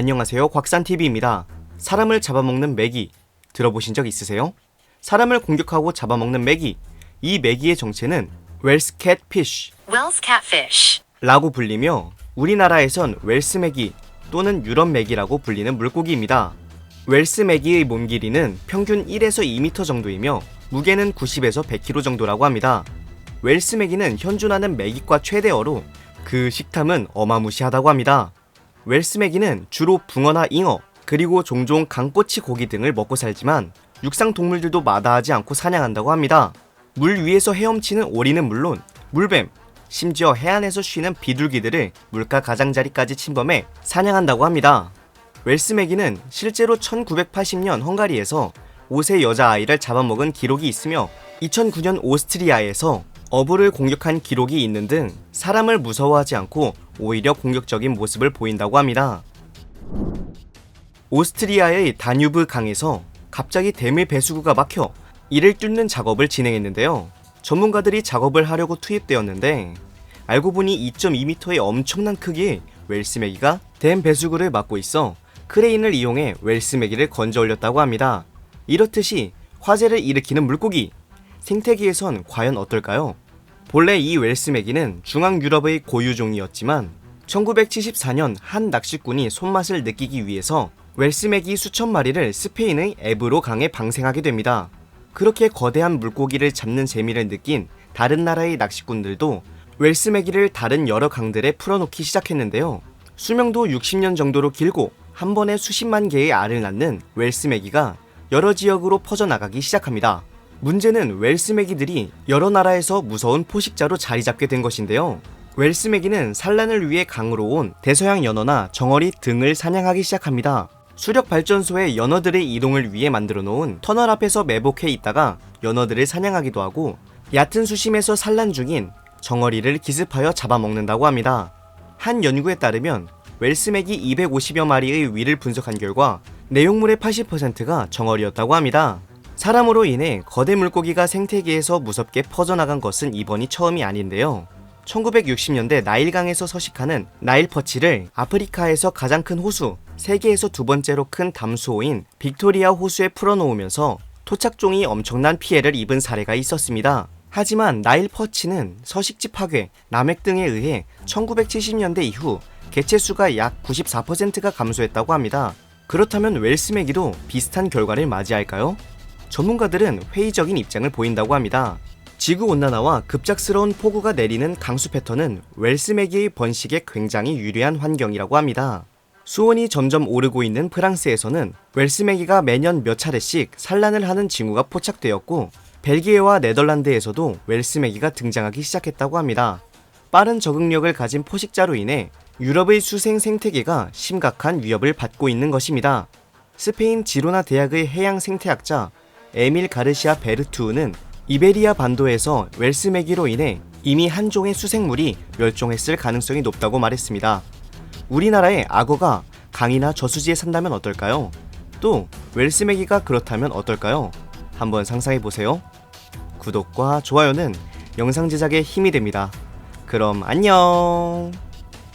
안녕하세요, 곽산TV입니다. 사람을 잡아먹는 메기 들어보신 적 있으세요? 사람을 공격하고 잡아먹는 메기, 이 메기의 정체는 웰스 캣피쉬 라고 불리며 우리나라에선 웰스 메기 또는 유럽 메기라고 불리는 물고기입니다. 웰스 메기의 몸 길이는 평균 1에서 2m 정도이며 무게는 90에서 100kg 정도라고 합니다. 웰스 메기는 현존하는 메기과 최대어로 그 식탐은 어마무시하다고 합니다. 웰스 메기는 주로 붕어나 잉어, 그리고 종종 강꼬치 고기 등을 먹고 살지만 육상 동물들도 마다하지 않고 사냥한다고 합니다. 물 위에서 헤엄치는 오리는 물론 물뱀, 심지어 해안에서 쉬는 비둘기들을 물가 가장자리까지 침범해 사냥한다고 합니다. 웰스 메기는 실제로 1980년 헝가리에서 5세 여자아이를 잡아먹은 기록이 있으며 2009년 오스트리아에서 어부를 공격한 기록이 있는 등 사람을 무서워하지 않고 오히려 공격적인 모습을 보인다고 합니다. 오스트리아의 다뉴브 강에서 갑자기 대미 배수구가 막혀 이를 뚫는 작업을 진행했는데요. 전문가들이 작업을 하려고 투입되었는데 알고 보니 2.2m의 엄청난 크기의 웰스 메기가 댐 배수구를 막고 있어 크레인을 이용해 웰스 메기를 건져 올렸다고 합니다. 이렇듯이 화재를 일으키는 물고기, 생태계에선 과연 어떨까요? 본래 이 웰스 메기는 중앙 유럽의 고유종이었지만 1974년 한 낚시꾼이 손맛을 느끼기 위해서 웰스 메기 수천 마리를 스페인의 에브로 강에 방생하게 됩니다. 그렇게 거대한 물고기를 잡는 재미를 느낀 다른 나라의 낚시꾼들도 웰스 메기를 다른 여러 강들에 풀어놓기 시작했는데요. 수명도 60년 정도로 길고 한 번에 수십만 개의 알을 낳는 웰스 메기가 여러 지역으로 퍼져나가기 시작합니다. 문제는 웰스 메기들이 여러 나라에서 무서운 포식자로 자리 잡게 된 것인데요. 웰스 메기는 산란을 위해 강으로 온 대서양 연어나 정어리 등을 사냥하기 시작합니다. 수력 발전소에 연어들의 이동을 위해 만들어 놓은 터널 앞에서 매복해 있다가 연어들을 사냥하기도 하고 얕은 수심에서 산란 중인 정어리를 기습하여 잡아먹는다고 합니다. 한 연구에 따르면 웰스 메기 250여 마리의 위를 분석한 결과 내용물의 80%가 정어리였다고 합니다. 사람으로 인해 거대 물고기가 생태계에서 무섭게 퍼져나간 것은 이번이 처음이 아닌데요. 1960년대 나일강에서 서식하는 나일 퍼치를 아프리카에서 가장 큰 호수, 세계에서 두 번째로 큰 담수호인 빅토리아 호수에 풀어놓으면서 토착종이 엄청난 피해를 입은 사례가 있었습니다. 하지만 나일 퍼치는 서식지 파괴, 남획 등에 의해 1970년대 이후 개체수가 약 94%가 감소했다고 합니다. 그렇다면 웰스 메기도 비슷한 결과를 맞이할까요? 전문가들은 회의적인 입장을 보인다고 합니다. 지구온난화와 급작스러운 폭우가 내리는 강수 패턴은 웰스 메기의 번식에 굉장히 유리한 환경이라고 합니다. 수온이 점점 오르고 있는 프랑스에서는 웰스 메기가 매년 몇 차례씩 산란을 하는 징후가 포착되었고 벨기에와 네덜란드에서도 웰스 메기가 등장하기 시작했다고 합니다. 빠른 적응력을 가진 포식자로 인해 유럽의 수생 생태계가 심각한 위협을 받고 있는 것입니다. 스페인 지로나 대학의 해양 생태학자 에밀 가르시아 베르투우는 이베리아 반도에서 웰스 메기로 인해 이미 한 종의 수생물이 멸종했을 가능성이 높다고 말했습니다. 우리나라의 악어가 강이나 저수지에 산다면 어떨까요? 또 웰스 메기가 그렇다면 어떨까요? 한번 상상해보세요. 구독과 좋아요는 영상 제작에 힘이 됩니다. 그럼 안녕.